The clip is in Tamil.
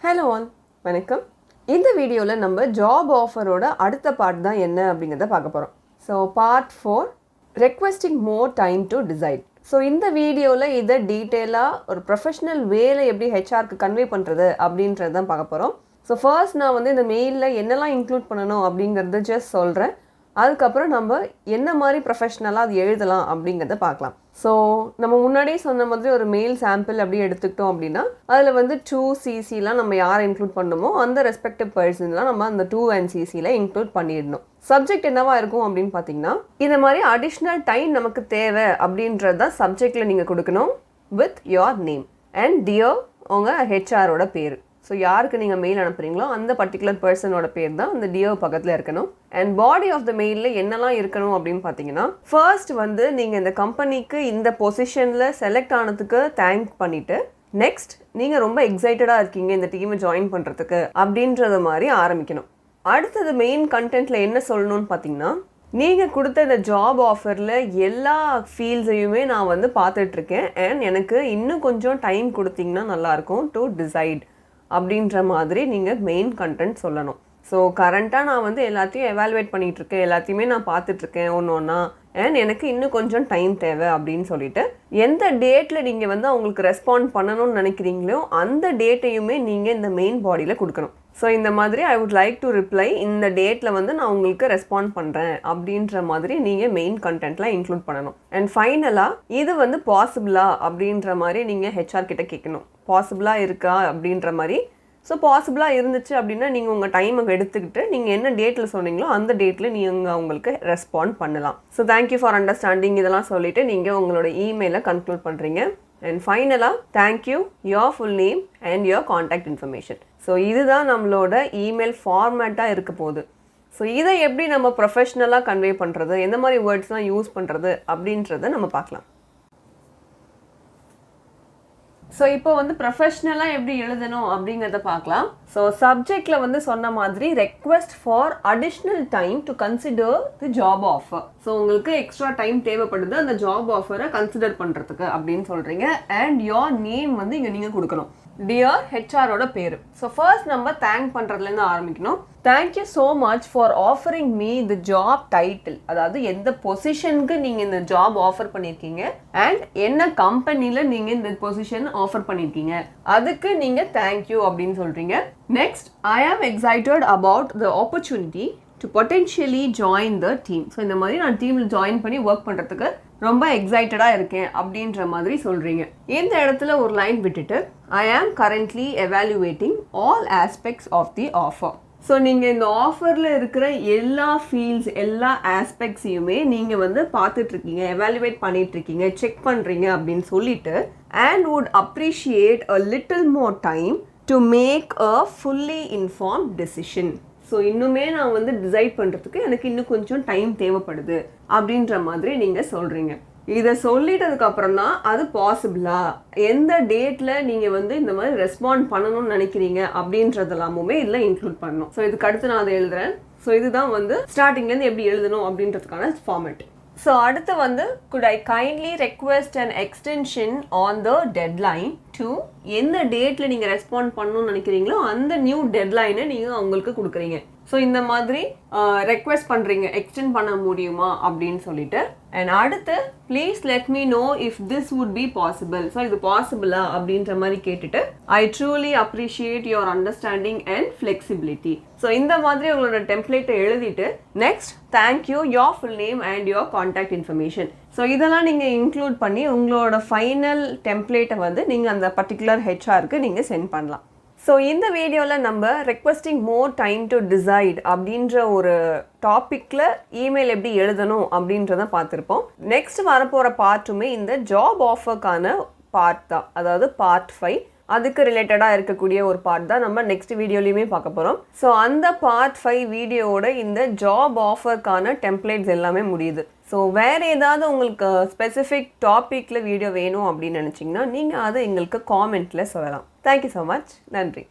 ஹலோ ஆல், வணக்கம். இந்த வீடியோவில் நம்ம ஜாப் ஆஃபரோட அடுத்த பார்ட் தான் என்ன அப்படிங்கிறத பார்க்க போகிறோம். So part 4, requesting more time to decide. So இந்த வீடியோவில் இதை டீட்டெயிலாக ஒரு ப்ரொஃபஷ்னல் வேலை எப்படி ஹெச்ஆருக்கு கன்வே பண்ணுறது அப்படின்றது தான் பார்க்க போகிறோம். ஸோ ஃபர்ஸ்ட் நான் இந்த மெயிலில் என்னெல்லாம் இன்க்ளூட் பண்ணணும் அப்படிங்கிறத ஜஸ்ட் சொல்கிறேன். அதுக்கப்புறம் நம்ம என்ன மாதிரி ப்ரொஃபஷ்னலாக அது எழுதலாம் அப்படிங்கிறத பார்க்கலாம். ஸோ நம்ம முன்னாடியே சொன்ன மாதிரி ஒரு மெயில் சாம்பிள் அப்படி எடுத்துக்கிட்டோம் அப்படின்னா அதில் 2CCலாம் நம்ம யாரை இன்க்ளூட் பண்ணணுமோ அந்த ரெஸ்பெக்டிவ் பர்சன்லாம் நம்ம அந்த 2 and CCயில் இன்க்ளூட் பண்ணிடணும். சப்ஜெக்ட் என்னவா இருக்கும் அப்படின்னு பார்த்தீங்கன்னா இந்த மாதிரி அடிஷ்னல் டைம் நமக்கு தேவை அப்படின்றது தான் சப்ஜெக்டில் நீங்கள் கொடுக்கணும். With your name and dear உங்கள் ஹெச்ஆரோட பேர். ஸோ யாருக்கு நீங்கள் மெயில் அனுப்புகிறீங்களோ அந்த பர்டிகுலர் பர்சனோட பேர் தான் அந்த டியோ பக்கத்தில் இருக்கணும். அண்ட் பாடி ஆஃப் த மெயிலில் என்னெல்லாம் இருக்கணும் அப்படின்னு பார்த்தீங்கன்னா ஃபர்ஸ்ட் நீங்கள் இந்த கம்பெனிக்கு இந்த பொசிஷனில் செலக்ட் ஆனதுக்கு தேங்க் பண்ணிவிட்டு நெக்ஸ்ட் நீங்கள் ரொம்ப எக்ஸைட்டடாக இருக்கீங்க இந்த டீமை ஜாயின் பண்ணுறதுக்கு அப்படின்றது மாதிரி ஆரம்பிக்கணும். அடுத்தது மெயின் கண்டென்ட்டில் என்ன சொல்லணும்னு பார்த்தீங்கன்னா நீங்கள் கொடுத்த இந்த ஜாப் ஆஃபரில் எல்லா ஃபீல்ட்ஸையுமே நான் பார்த்துட்ருக்கேன் அண்ட் எனக்கு இன்னும் கொஞ்சம் டைம் கொடுத்தீங்கன்னா நல்லாயிருக்கும் டு டிசைட் அப்படின்ற மாதிரி நீங்கள் மெயின் கண்டென்ட் சொல்லணும். ஸோ கரண்ட்டாக நான் எல்லாத்தையும் எவாலுவேட் பண்ணிகிட்ருக்கேன், எல்லாத்தையுமே நான் பார்த்துட்ருக்கேன் ஒன்று ஒன்றா அண்ட் எனக்கு இன்னும் கொஞ்சம் டைம் தேவை அப்படின்னு சொல்லிட்டு எந்த டேட்டில் நீங்கள் அவங்களுக்கு ரெஸ்பாண்ட் பண்ணணும்னு நினைக்கிறீங்களோ அந்த டேட்டையுமே நீங்கள் இந்த மெயின் பாடியில் கொடுக்கணும். ஸோ இந்த மாதிரி I would like to reply இந்த டேட்டில் நான் உங்களுக்கு ரெஸ்பாண்ட் பண்ணுறேன் அப்படின்ற மாதிரி நீங்கள் மெயின் கண்டென்ட்டில் இன்க்ளூட் பண்ணணும். அண்ட் ஃபைனலாக இது பாசிபிளா அப்படின்ற மாதிரி நீங்கள் ஹெச்ஆர் கிட்ட கேட்கணும். பாசிபிளாக இருக்கா அப்படின்ற மாதிரி. ஸோ பாசிபிளாக இருந்துச்சு அப்படின்னா நீங்கள் உங்கள் டைமை எடுத்துக்கிட்டு நீங்கள் என்ன டேட்டில் சொன்னீங்களோ அந்த டேட்டில் நீங்கள் அவங்களுக்கு ரெஸ்பாண்ட் பண்ணலாம். ஸோ தேங்க்யூ ஃபார் அண்டர்ஸ்டாண்டிங் இதெல்லாம் சொல்லிவிட்டு நீங்கள் உங்களோட இமெயிலை கன்க்ளூட் பண்ணுறீங்க. அண்ட் ஃபைனலாக thank you, your full name and your contact information. So இதுதான் நம்மளோட இமெயில் ஃபார்மேட்டாக இருக்க போகுது. ஸோ இதை எப்படி நம்ம ப்ரொஃபஷ்னலாக கன்வே பண்ணுறது, எந்த மாதிரி வேர்ட்ஸ்லாம் யூஸ் பண்ணுறது அப்படின்றத நம்ம பார்க்கலாம். ஸோ இப்போ ப்ரொஃபஷ்னலாக எப்படி எழுதணும் அப்படிங்கிறத பார்க்கலாம். ஸோ சப்ஜெக்டில் சொன்ன மாதிரி request for additional time to consider the job offer. So உங்களுக்கு எக்ஸ்ட்ரா டைம் தேவைப்படுது அந்த ஜாப் ஆஃபரை கன்சிடர் பண்ணுறதுக்கு அப்படின்னு சொல்கிறீங்க. அண்ட் யோர் நேம் இங்கே நீங்கள் கொடுக்கணும். டியர் ஹெச்ஆரோட பேர். ஸோ ஃபர்ஸ்ட் நம்ம தேங்க் பண்ணுறதுலேருந்து ஆரம்பிக்கணும். Thank you so much for offering me the job title. அதாவது எந்த பொசிஷனுக்கு நீங்கள் இந்த ஜாப் ஆஃபர் பண்ணியிருக்கீங்க அண்ட் என்ன கம்பெனியில் நீங்கள் இந்த பொசிஷன் ஆஃபர் பண்ணியிருக்கீங்க அதுக்கு நீங்கள் தேங்க்யூ அப்படின்னு சொல்கிறீங்க. நெக்ஸ்ட், ஐ ஆம் excited about the opportunity to potentially join the team. So இந்த மாதிரி நான் டீமில் ஜாயின் பண்ணி ஒர்க் பண்ணுறதுக்கு ரொம்ப எக்ஸைட்டடாக இருக்கேன் அப்படின்ற மாதிரி சொல்கிறீங்க. இந்த இடத்துல ஒரு லைன் விட்டுட்டு I am currently evaluating all aspects of the offer. So நீங்கள் இந்த ஆஃபரில் இருக்கிற எல்லா ஃபீல்ட்ஸ் எல்லா ஆஸ்பெக்ட்ஸையுமே நீங்கள் பார்த்துட்ருக்கீங்க, எவாலுவேட் பண்ணிகிட்ருக்கீங்க, செக் பண்ணுறீங்க அப்படின்னு சொல்லிட்டு and would appreciate a little more time to make a fully inform decision. So இன்னுமே நான் டிசைட் பண்ணுறதுக்கு எனக்கு இன்னும் கொஞ்சம் டைம் தேவைப்படுது அப்படின்ற மாதிரி நீங்கள் சொல்கிறீங்க. இதை சொல்லிட்டதுக்கப்புறம் தான் அது பாசிபிளா, எந்த டேட்டில் நீங்கள் இந்த மாதிரி ரெஸ்பாண்ட் பண்ணணும்னு நினைக்கிறீங்க அப்படின்றதெல்லாமுமே இதில் இன்க்ளூட் பண்ணணும். ஸோ இதுக்கு அடுத்து நான் அதை எழுதுறேன். ஸோ இதுதான் ஸ்டார்டிங்லேருந்து எப்படி எழுதணும் அப்படின்றதுக்கான ஃபார்மேட். ஸோ அடுத்து could I kindly request an extension on the deadline to எந்த டேட்டில் நீங்கள் ரெஸ்பாண்ட் பண்ணணும்னு நினைக்கிறீங்களோ அந்த நியூ டெட்லைனை நீங்கள் அவங்களுக்கு கொடுக்குறீங்க. ஸோ இந்த மாதிரி ரெக்வெஸ்ட் பண்ணுறீங்க, எக்ஸ்டெண்ட் பண்ண முடியுமா அப்படின்னு சொல்லிட்டு. அண்ட் அடுத்து please let me know if this would be possible. So இது பாசிபிளா அப்படின்ற மாதிரி கேட்டுட்டு ஐ truly appreciate your understanding and flexibility. So இந்த மாதிரி உங்களோட டெம்ப்ளேட்டை எழுதிட்டு next thank you, your full name and your contact information. So இதெல்லாம் நீங்கள் இன்க்ளூட் பண்ணி உங்களோட ஃபைனல் டெம்ப்ளேட்டை நீங்கள் அந்த பர்டிகுலர் ஹெச்ஆருக்கு நீங்கள் சென்ட் பண்ணலாம். ஸோ இந்த வீடியோவில் நம்ம requesting more time to decide அப்படின்ற ஒரு டாப்பிக்கில் இமெயில் எப்படி எழுதணும் அப்படின்றத பார்த்துருப்போம். நெக்ஸ்ட் வரப்போகிற பார்ட்டுமே இந்த ஜாப் ஆஃபருக்கான பார்ட் தான், அதாவது பார்ட் 5. அதுக்கு ரிலேட்டடாக இருக்கக்கூடிய ஒரு பார்ட் தான் நம்ம நெக்ஸ்ட் வீடியோலையுமே பார்க்க போகிறோம். ஸோ அந்த பார்ட் 5 வீடியோவோட இந்த ஜாப் ஆஃபருக்கான டெம்ப்ளேட்ஸ் எல்லாமே முடியுது. ஸோ வேறு ஏதாவது உங்களுக்கு ஸ்பெசிஃபிக் டாப்பிக்கில் வீடியோ வேணும் அப்படின்னு நினச்சிங்கன்னா நீங்கள் அதை எங்களுக்கு காமெண்ட்டில் சொல்லலாம். Thank you so much. நன்றி.